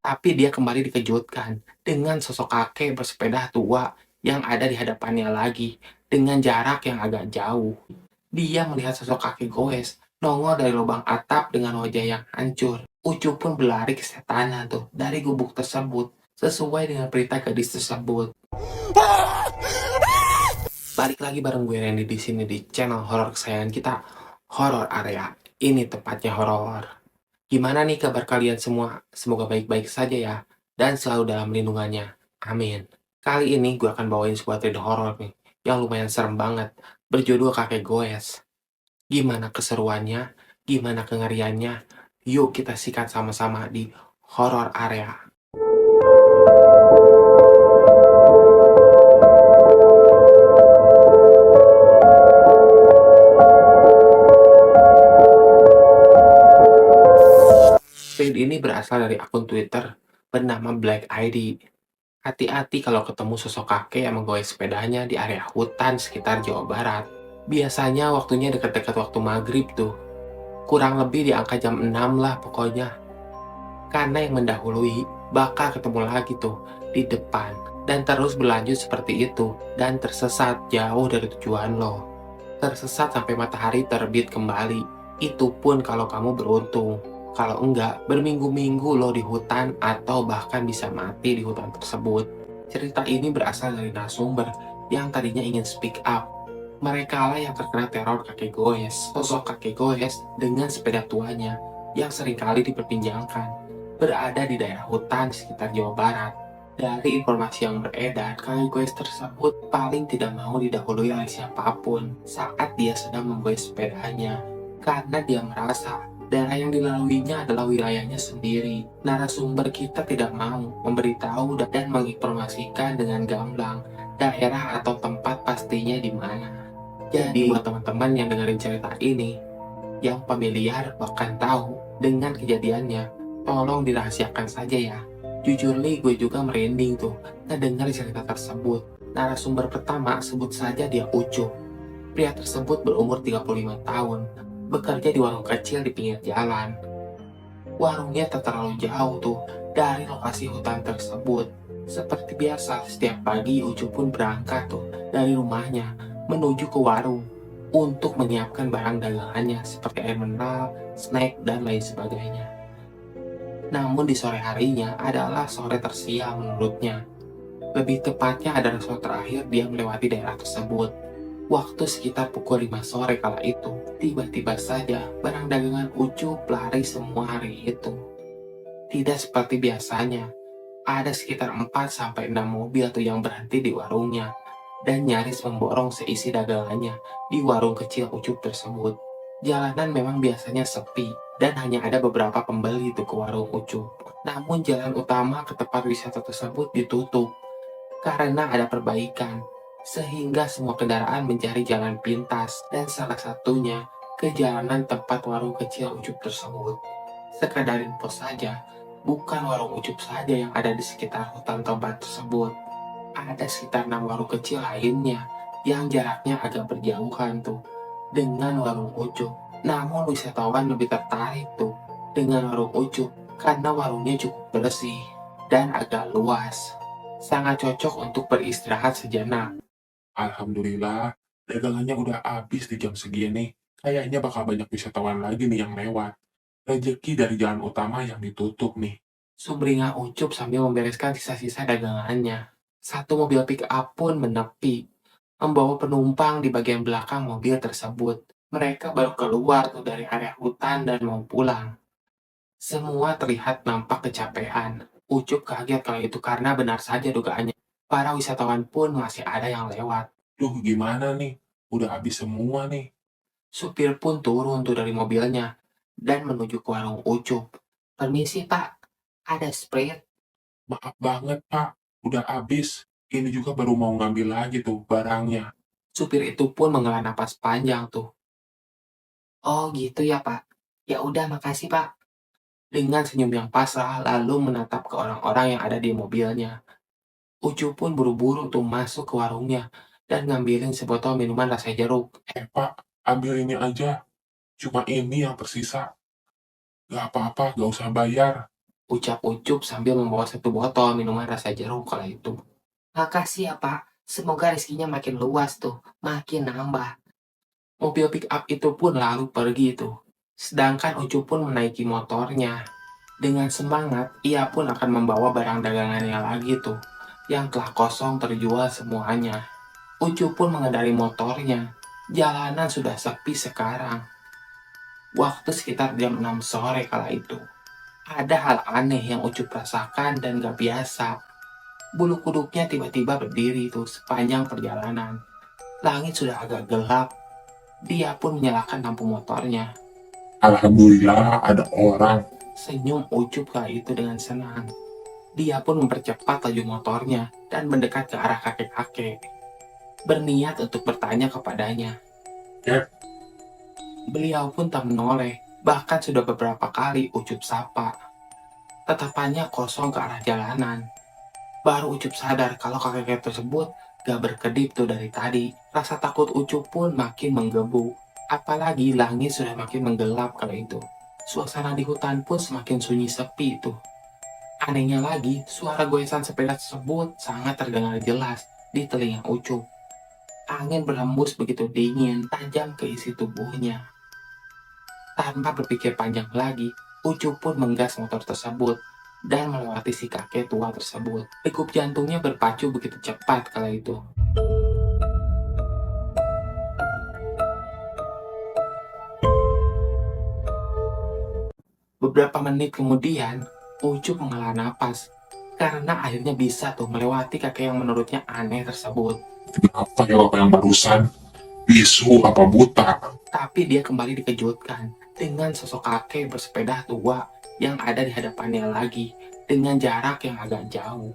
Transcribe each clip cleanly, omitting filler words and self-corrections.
Tapi dia kembali dikejutkan dengan sosok kakek bersepeda tua yang ada di hadapannya lagi, dengan jarak yang agak jauh. Dia melihat sosok kakek goes nongol dari lubang atap dengan wajah yang hancur. Ucup pun berlari ke tanah tuh dari gubuk tersebut, sesuai dengan perintah gadis tersebut. Balik lagi bareng gue Randy di sini di channel horor kesayangan kita, Horor Area. Ini tempatnya horor. Gimana nih kabar kalian semua? Semoga baik-baik saja ya, dan selalu dalam lindungannya. Amin. Kali ini gue akan bawain sebuah cerita horor nih, yang lumayan serem banget, berjudul Kakek Goes. Gimana keseruannya? Gimana kengeriannya? Yuk kita sikat sama-sama di Horor Area. Feed ini berasal dari akun Twitter bernama Black ID. Hati-hati kalau ketemu sosok kakek yang menggoyang sepedanya di area hutan sekitar Jawa Barat. Biasanya waktunya dekat-dekat waktu maghrib tuh. Kurang lebih di angka jam 6 lah pokoknya. Karena yang mendahului bakal ketemu lagi tuh di depan. Dan terus berlanjut seperti itu. Dan tersesat jauh dari tujuan lo. Tersesat sampai matahari terbit kembali. Itu pun kalau kamu beruntung. Kalau enggak, berminggu-minggu lo di hutan atau bahkan bisa mati di hutan tersebut. Cerita ini berasal dari narasumber yang tadinya ingin speak up. Mereka lah yang terkena teror kakek goes. Sosok kakek goes dengan sepeda tuanya yang seringkali diperbincangkan berada di daerah hutan di sekitar Jawa Barat. Dari informasi yang beredar, kakek goes tersebut paling tidak mau didahului oleh siapapun saat dia sedang menggoes sepedanya karena dia merasa daerah yang dilaluinya adalah wilayahnya sendiri. Narasumber kita tidak mau memberitahu dan menginformasikan dengan gamblang daerah atau tempat pastinya di mana. Jadi buat teman-teman yang dengerin cerita ini, yang familiar bahkan tahu dengan kejadiannya, tolong dirahasiakan saja ya. Jujur nih gue juga merinding tuh ngedengar cerita tersebut. Narasumber pertama sebut saja dia Ucup. Pria tersebut berumur 35 tahun, bekerja di warung kecil di pinggir jalan. Warungnya tak terlalu jauh tuh dari lokasi hutan tersebut. Seperti biasa, setiap pagi Ucup pun berangkat tuh dari rumahnya menuju ke warung untuk menyiapkan barang dagangannya seperti air mineral, snack, dan lain sebagainya. Namun di sore harinya adalah sore tersial menurutnya. Lebih tepatnya adalah sore terakhir dia melewati daerah tersebut. Waktu sekitar pukul 5 sore kala itu, tiba-tiba saja barang dagangan Ucup lari semua hari itu. Tidak seperti biasanya, ada sekitar 4-6 mobil tuh yang berhenti di warungnya dan nyaris memborong seisi dagangannya di warung kecil Ucup tersebut. Jalanan memang biasanya sepi dan hanya ada beberapa pembeli tuh ke warung Ucup. Namun jalan utama ke tempat wisata tersebut ditutup karena ada perbaikan, sehingga semua kendaraan mencari jalan pintas dan salah satunya ke jalanan tempat warung kecil Ucup tersebut. Sekadar info saja, bukan warung Ucup saja yang ada di sekitar hutan tobat tersebut. Ada sekitar 6 warung kecil lainnya yang jaraknya agak berjauhan tuh dengan warung Ucup. Namun wisatawan lebih tertarik tuh dengan warung Ucup karena warungnya cukup bersih dan agak luas. Sangat cocok untuk beristirahat sejenak. Alhamdulillah, dagangannya udah habis di jam segini. Kayaknya bakal banyak wisatawan lagi nih yang lewat. Rezeki dari jalan utama yang ditutup nih. Sumringah Ucup sambil membereskan sisa-sisa dagangannya. Satu mobil pick-up pun menepi, membawa penumpang di bagian belakang mobil tersebut. Mereka baru keluar tuh dari area hutan dan mau pulang. Semua terlihat nampak kecapean. Ucup kaget kala itu karena benar saja dugaannya. Para wisatawan pun masih ada yang lewat. Duh, gimana nih? Udah habis semua nih. Supir pun turun tuh dari mobilnya dan menuju ke warung Ucup. Permisi pak, ada Sprite. Maaf banget, Pak. Udah habis. Ini juga baru mau ngambil lagi tuh barangnya. Supir itu pun menghela napas panjang tuh. Oh gitu ya pak. Ya udah makasih pak. Dengan senyum yang pasrah lalu menatap ke orang-orang yang ada di mobilnya. Ucup pun buru-buru tuh masuk ke warungnya dan ngambilin sebotol minuman rasa jeruk. Pak, ambil ini aja. Cuma ini yang tersisa. Gak apa-apa, gak usah bayar. Ucap Ucup sambil membawa satu botol minuman rasa jeruk kala itu. Makasih ya Pak, semoga rezekinya makin luas tuh, makin nambah. Mobil pick up itu pun lalu pergi tuh. Sedangkan Ucup pun menaiki motornya. Dengan semangat, ia pun akan membawa barang dagangannya lagi tuh, yang telah kosong terjual semuanya. Ucup pun mengendari motornya. Jalanan sudah sepi sekarang. Waktu sekitar jam 6 sore kala itu. Ada hal aneh yang Ucup rasakan dan gak biasa. Bulu kuduknya tiba-tiba berdiri tuh sepanjang perjalanan. Langit sudah agak gelap. Dia pun menyalakan lampu motornya. Alhamdulillah ada orang. Senyum Ucup kala itu dengan senang. Dia pun mempercepat laju motornya dan mendekat ke arah kakek-kakek. Berniat untuk bertanya kepadanya. Kek, Beliau pun tak menoleh, bahkan sudah beberapa kali Ucup sapa. Tatapannya kosong ke arah jalanan. Baru Ucup sadar kalau kakek tersebut gak berkedip tuh dari tadi. Rasa takut Ucup pun makin menggebu. Apalagi langit sudah makin menggelap kala itu. Suasana di hutan pun semakin sunyi sepi tuh. Anehnya lagi, suara goyesan sepeda tersebut sangat terdengar jelas di telinga Ucup. Angin berhembus begitu dingin, tajam ke isi tubuhnya. Tanpa berpikir panjang lagi, Ucup pun menggas motor tersebut dan melewati si kakek tua tersebut. Degup jantungnya berpacu begitu cepat kala itu. Beberapa menit kemudian, Ucup menghela napas karena akhirnya bisa tuh melewati kakek yang menurutnya aneh tersebut. kenapa ya bapak yang barusan? Bisu apa buta? Tapi dia kembali dikejutkan dengan sosok kakek bersepeda tua yang ada di hadapannya lagi dengan jarak yang agak jauh.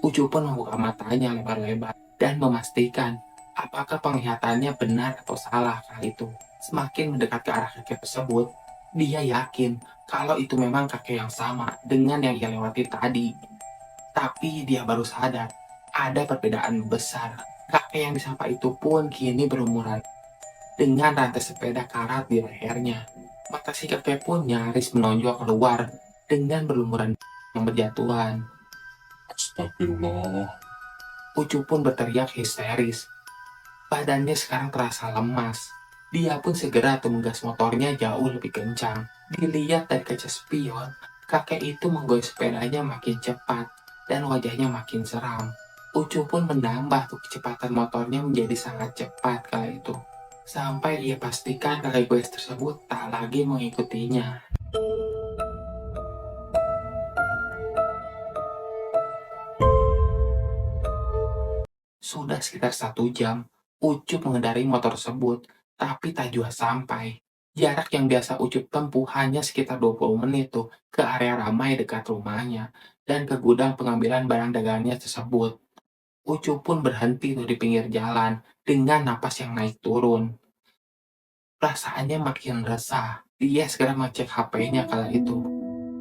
Ucup pun membuka matanya lebar-lebar dan memastikan apakah penglihatannya benar atau salah kali itu. Semakin mendekat ke arah kakek tersebut, dia yakin kalau itu memang kakek yang sama dengan yang ia lewati tadi. Tapi dia baru sadar ada perbedaan besar. Kakek yang disapa itu pun kini berumuran dengan rantai sepeda karat di lehernya. Mata si kakek pun nyaris menonjol keluar dengan berlumuran yang berjatuhan. Astagfirullah. Ucup pun berteriak histeris. Badannya sekarang terasa lemas. Dia pun segera tuh menggas motornya jauh lebih kencang. Dilihat dari kaca spion, kakek itu menggoyang sepedanya makin cepat dan wajahnya makin seram. Ucup pun menambah tuh kecepatan motornya menjadi sangat cepat kala itu. Sampai ia pastikan kakek goes tersebut tak lagi mengikutinya. Sudah sekitar 1 jam, Ucup mengendarai motor tersebut, tapi tak jua sampai. Jarak yang biasa Ucup tempuh hanya sekitar 20 menit tuh ke area ramai dekat rumahnya dan ke gudang pengambilan barang dagangannya tersebut. Ucup pun berhenti tuh di pinggir jalan dengan napas yang naik turun. Perasaannya makin resah. Dia segera ngecek HP-nya kala itu.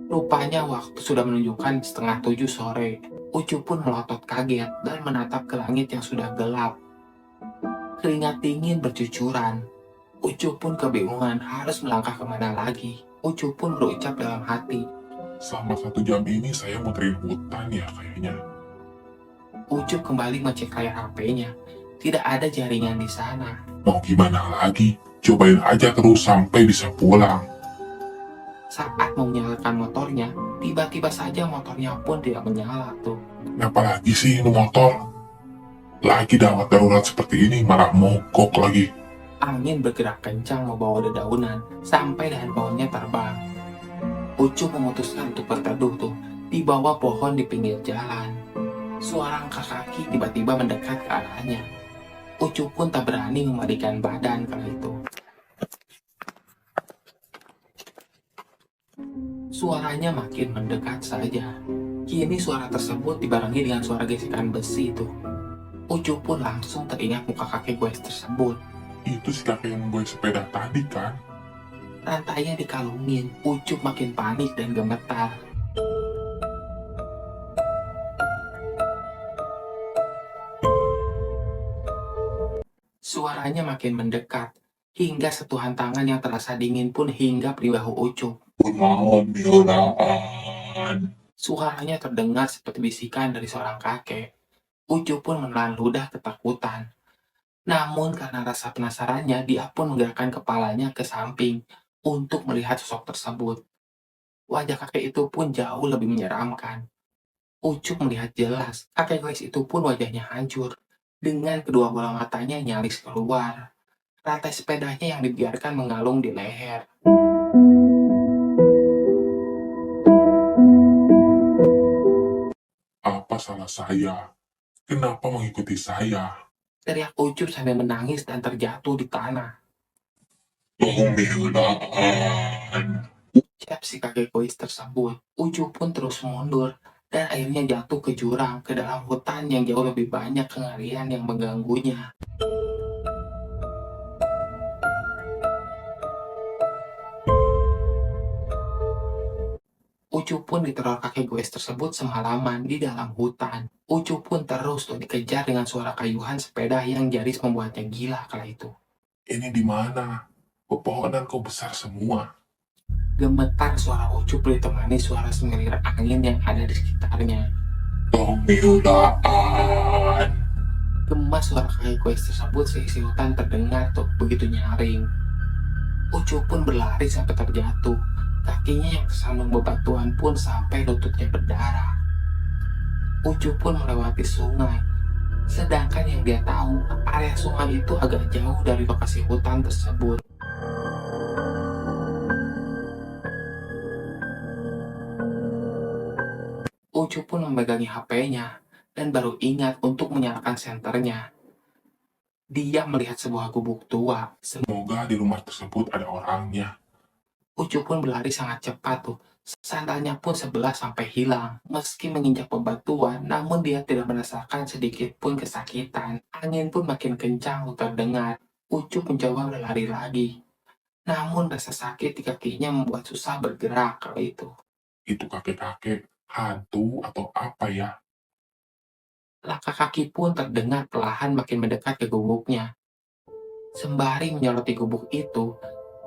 Rupanya waktu sudah menunjukkan setengah 7 sore. Ucup pun melotot kaget dan menatap ke langit yang sudah gelap. Keringat dingin bercucuran. Ucup pun kebingungan harus melangkah kemana lagi. Ucup pun berucap dalam hati. Selama 1 jam ini saya muterin hutan ya kayaknya. Ucup kembali ngecek layar HP-nya. Tidak ada jaringan di sana. Mau gimana lagi? Cobain aja terus sampai bisa pulang. Saat mau menyalakan motornya, tiba-tiba saja motornya pun tidak menyala tuh. Kenapa lagi sih ini motor? Lagi darurat seperti ini malah mogok lagi. Angin bergerak kencang membawa dedaunan sampai dahan pohonnya terbang. Ucup memutuskan untuk berteduh tuh di bawah pohon di pinggir jalan. Suara angkat kaki tiba-tiba mendekat ke arahnya. Ucup pun tak berani memalingkan badan kala itu. Suaranya makin mendekat saja. Kini suara tersebut dibarengi dengan suara gesekan besi itu. Ucup pun langsung teringat muka kakek goes tersebut. Itu si kakek yang gue sepeda tadi kan? Rantainya dikalungin, Ucup makin panik dan gemetar. Suaranya makin mendekat, hingga sentuhan tangan yang terasa dingin pun hinggap di bahu Ucup. Kunaon Miona. Suaranya terdengar seperti bisikan dari seorang kakek. Ucup pun menelan ludah ketakutan. Namun karena rasa penasarannya, dia pun menggerakkan kepalanya ke samping untuk melihat sosok tersebut. Wajah kakek itu pun jauh lebih menyeramkan. Ucup melihat jelas, kakek Grace itu pun wajahnya hancur, dengan kedua bola matanya nyaris keluar. Rantai sepedanya yang dibiarkan menggalung di leher. Apa salah saya? Kenapa mengikuti saya? Teriak Ucup sambil menangis dan terjatuh di tanah. Pembelaan. Ucap si kakek Grace tersebut, Ucup pun terus mundur, dan akhirnya jatuh ke jurang ke dalam hutan yang jauh lebih banyak kengerian yang mengganggunya. Ucup pun diteror kakek goes tersebut semalaman di dalam hutan. Ucup pun terus tuh dikejar dengan suara kayuhan sepeda yang nyaris membuatnya gila kala itu. Ini di mana? Pepohonan kok besar semua. Gemetar suara Ucup ditemani suara semilir angin yang ada di sekitarnya. Pembelaan. Gemas suara kakek goes tersebut seisi hutan terdengar tuh begitu nyaring. Ucup pun berlari sampai terjatuh. Kakinya yang tersandung bebatuan pun sampai lututnya berdarah. Ucup pun melewati sungai. Sedangkan yang dia tahu, area sungai itu agak jauh dari lokasi hutan tersebut. Ucup pun memegangi HP-nya dan baru ingat untuk menyalakan senternya. Dia melihat sebuah gubuk tua. Semoga di rumah tersebut ada orangnya. Ucup pun berlari sangat cepat tuh. Sandalnya pun sebelah sampai hilang. Meski menginjak bebatuan, namun dia tidak merasakan sedikit pun kesakitan. Angin pun makin kencang terdengar. Ucup mencoba berlari lagi. Namun rasa sakit di kakinya membuat susah bergerak kala itu. Itu kakek-kakek, hantu atau apa ya? Langkah kaki pun terdengar perlahan makin mendekat ke gubuknya. Sembari menyoroti gubuk itu,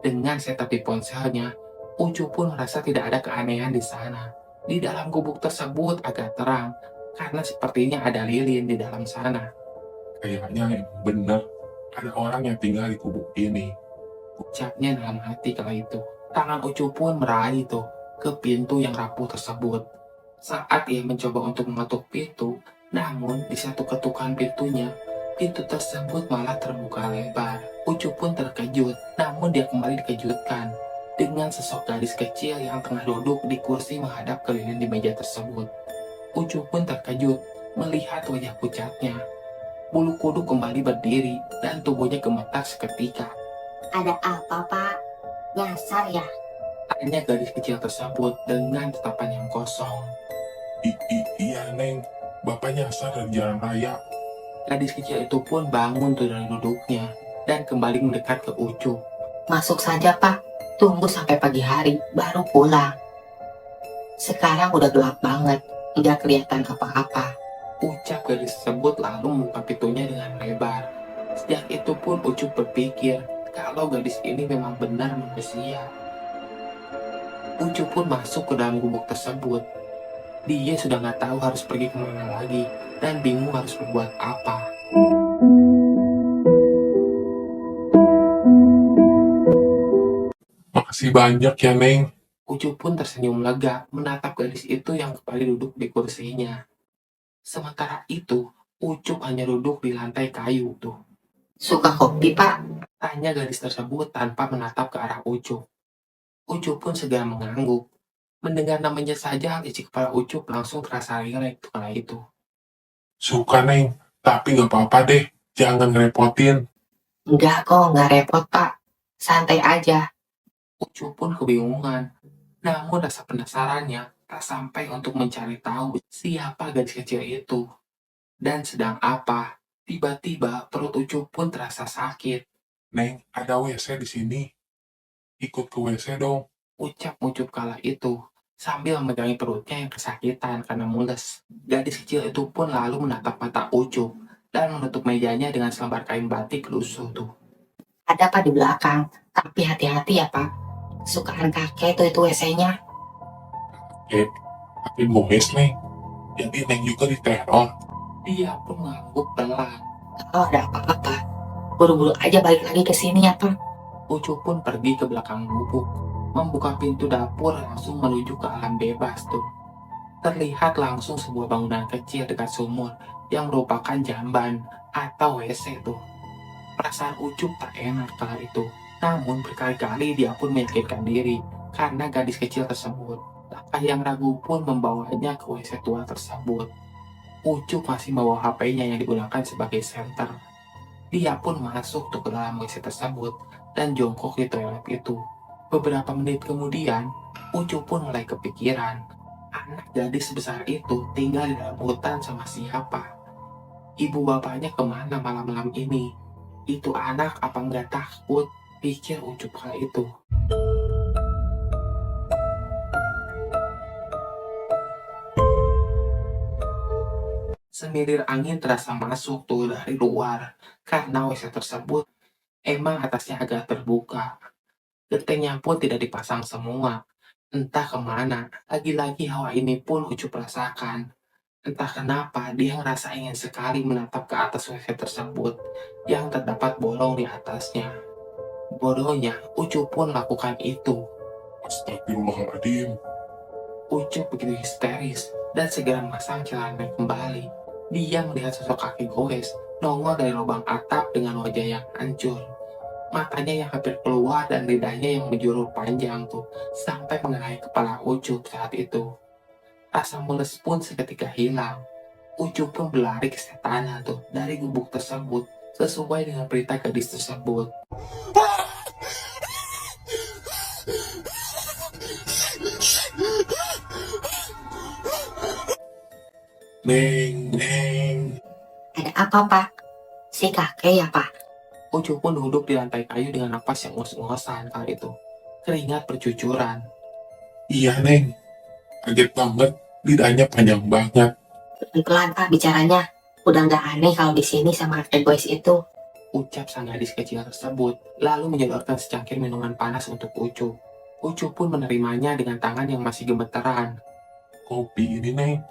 dengan setup di ponselnya, Ucup pun merasa tidak ada keanehan di sana. Di dalam gubuk tersebut agak terang, karena sepertinya ada lilin di dalam sana. Kayaknya emang bener ada orang yang tinggal di gubuk ini. Ucapnya dalam hati kala itu. Tangan Ucup pun meraih tuh ke pintu yang rapuh tersebut. Saat ia mencoba untuk mengetuk pintu, namun di satu ketukan pintunya, pintu tersebut malah terbuka lebar. Ucup pun terkejut, namun dia kembali dikejutkan dengan sosok gadis kecil yang tengah duduk di kursi menghadap ke lilin di meja tersebut. Ucup pun terkejut melihat wajah pucatnya. Bulu kuduk kembali berdiri dan tubuhnya gemetar seketika. Ada apa, Pak? Nyasar ya? Tanya gadis kecil tersebut dengan tatapan yang kosong. Iya, Neng. Bapak nyasar dari jalan raya. Gadis kecil itu pun bangun tuh dari duduknya dan kembali mendekat ke Ucup. Masuk saja, Pak. Tunggu sampai pagi hari, baru pulang. Sekarang udah gelap banget, nggak kelihatan apa-apa. Ucap gadis tersebut lalu membuka pintunya dengan lebar. Sejak itu pun Ucup berpikir kalau gadis ini memang benar manusia. Ucup pun masuk ke dalam gubuk tersebut. Dia sudah nggak tahu harus pergi kemana lagi dan bingung harus berbuat apa. Makasih banyak ya, Neng. Ucup pun tersenyum lega menatap gadis itu yang kembali duduk di kursinya. Sementara itu, Ucup hanya duduk di lantai kayu tuh. Suka kopi, Pak? Tanya gadis tersebut tanpa menatap ke arah Ucup. Ucup pun segera mengangguk. Mendengar namanya saja, isi kepala Ucup langsung terasa rileks kala itu. Suka, Neng. Tapi nggak apa-apa deh. Jangan ngerepotin. Nggak kok, nggak repot, Pak. Santai aja. Ucup pun kebingungan. Namun rasa penasarannya tak sampai untuk mencari tahu siapa gadis kecil itu. Dan sedang apa. Tiba-tiba perut Ucup pun terasa sakit. Neng, ada WC di sini. Ikut ke WC dong. Ucap Ucup kala itu sambil memegangi perutnya yang kesakitan karena mules. Gadis kecil itu pun lalu menatap mata Ucup dan menutup mejanya dengan selembar kain batik lusuh tuh. Ada Pak di belakang, tapi hati-hati ya, Pak. Sukaan kakek itu WC-nya. Eh, Tapi goes, Neng. Jadi Neng juga diteror. Dia pun mengangguk pelan. Kalau ada apa-apa, buru-buru aja balik lagi ke sini ya, Pak. Ucup pun pergi ke belakang gubuk, membuka pintu dapur langsung menuju ke alam bebas tuh. Terlihat langsung sebuah bangunan kecil dekat sumur yang merupakan jamban atau WC tuh. Perasaan Ucup tak enak kala itu. Namun berkali-kali dia pun meyakinkan diri karena gadis kecil tersebut. Langkah yang ragu pun membawanya ke WC tua tersebut. Ucup masih membawa HP-nya yang digunakan sebagai senter. Dia pun masuk tuh ke dalam WC tersebut dan jongkok di toilet itu. Beberapa menit kemudian, Ucup pun mulai kepikiran. Anak gadis sebesar itu tinggal di dalam hutan sama siapa? Ibu bapaknya kemana malam-malam ini? Itu anak apa nggak takut? Pikir Ucup kala itu. Semilir angin terasa masuk tuh dari luar. Karena WC tersebut emang atasnya agak terbuka. Gentengnya pun tidak dipasang semua. Entah kemana, lagi-lagi hawa ini pun Ucup rasakan. Entah kenapa dia ngerasa ingin sekali menatap ke atas WC tersebut yang terdapat bolong di atasnya. Bodohnya, Ucup pun lakukan itu. Astagfirullahaladzim. Ucup begitu histeris dan segera memasang celananya kembali. Dia melihat sosok kaki goes nongol dari lubang atap dengan wajah yang hancur. Matanya yang hampir keluar dan lidahnya yang menjulur panjang tuh sampai mengenai kepala Ucup saat itu. Rasa mules pun seketika hilang. Ucup pun berlari ke tanah tuh dari gubuk tersebut sesuai dengan perintah gadis tersebut. Neng. Ada apa, Pak? Si kakek ya, Pak? Ucup pun duduk di lantai kayu dengan napas yang ngos-ngosan kali itu. Keringat bercucuran. Iya, Neng. Kaget banget. Lidahnya panjang banget. Pelan-pelan, Pak, bicaranya. Udah nggak aneh kalau di sini sama kakek boys itu. Ucap sang gadis kecil tersebut, lalu menyodorkan secangkir minuman panas untuk Ucup. Ucup pun menerimanya dengan tangan yang masih gemeteran. Kopi ini, Neng.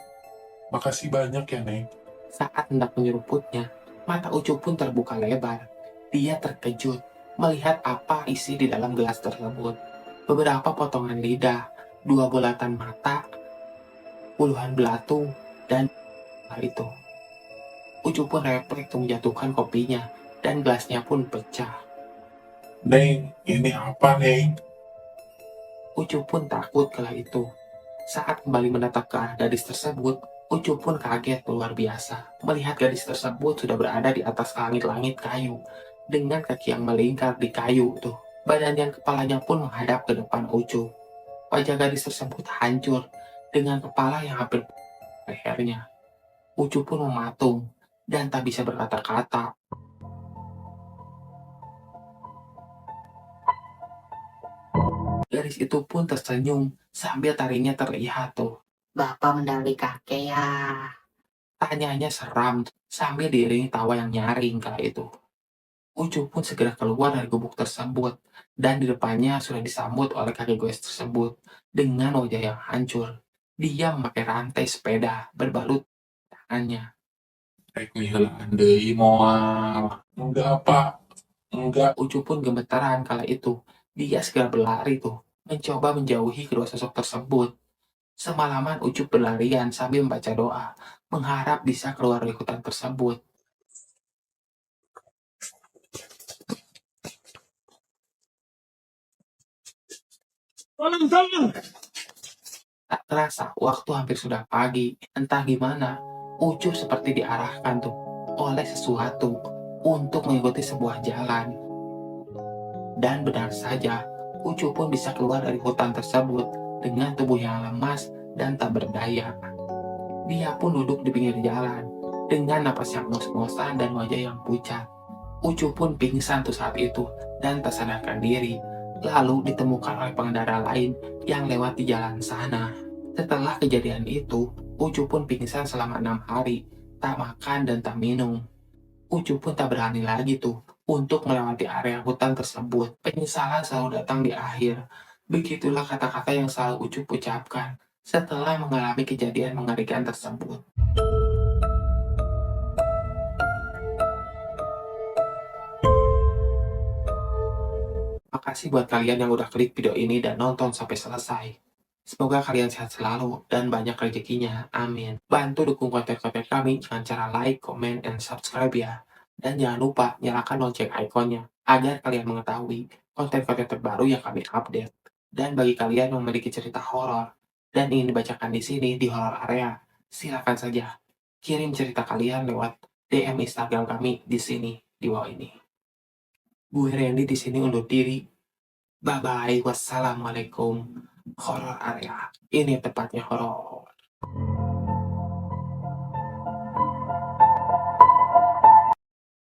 Makasih banyak ya, Neng. Saat hendak menyeruputnya, mata Ucup pun terbuka lebar. Dia terkejut melihat apa isi di dalam gelas tersebut. Beberapa potongan lidah, 2 bulatan mata, puluhan belatung, dan hal itu. Ucup pun refleks menjatuhkan kopinya, dan gelasnya pun pecah. Neng, ini apa, Neng? Ucup pun takut kala itu. Saat kembali menatap ke arah gadis tersebut, Ucup pun kaget luar biasa melihat gadis tersebut sudah berada di atas langit-langit kayu dengan kaki yang melingkar di kayu tuh. Badan dan kepalanya pun menghadap ke depan Ucup. Wajah gadis tersebut hancur dengan kepala yang hampir lehernya. Ucup pun mematung dan tak bisa berkata-kata. Gadis itu pun tersenyum sambil taringnya terlihat tuh. Bapak mendalui kakek ya. Tanyanya seram sambil diiringi tawa yang nyaring kala itu. Ucup pun segera keluar dari gubuk tersebut dan di depannya sudah disambut oleh kakek goes tersebut dengan wajah yang hancur. Dia memakai rantai sepeda berbalut tangannya. Rek nihelaan deui moal. Enggak, Pak. Enggak. Ucup pun gemetaran kala itu. Dia segera berlari tuh, mencoba menjauhi kedua sosok tersebut. Semalaman Ucup berlarian sambil membaca doa, mengharap bisa keluar dari hutan tersebut. Tak terasa, waktu hampir sudah pagi. Entah gimana, Ucup seperti diarahkan tuh oleh sesuatu untuk mengikuti sebuah jalan. Dan benar saja, Ucup pun bisa keluar dari hutan tersebut dengan tubuh yang lemas dan tak berdaya. Dia pun duduk di pinggir jalan dengan napas yang ngos-ngosan dan wajah yang pucat. Ucup pun pingsan tuh saat itu dan tak sadarkan diri. Lalu ditemukan oleh pengendara lain yang lewat di jalan sana. Setelah kejadian itu, Ucup pun pingsan selama 6 hari, tak makan dan tak minum. Ucup pun tak berani lagi tuh untuk melewati area hutan tersebut. Penyesalan selalu datang di akhir. Begitulah kata-kata yang selalu Ucup ucapkan setelah mengalami kejadian mengerikan tersebut. Makasih buat kalian yang udah klik video ini dan nonton sampai selesai. Semoga kalian sehat selalu dan banyak rezekinya. Amin. Bantu dukung konten-konten kami dengan cara like, comment, dan subscribe ya. Dan jangan lupa nyalakan lonceng ikonnya agar kalian mengetahui konten-konten terbaru yang kami update. Dan bagi kalian yang memiliki cerita horor dan ingin dibacakan di sini di horror area, silakan saja kirim cerita kalian lewat DM Instagram kami di sini di bawah ini. Gue Randy di sini undur diri. Bye bye. Wassalamualaikum. Horror area. Ini tempatnya horor.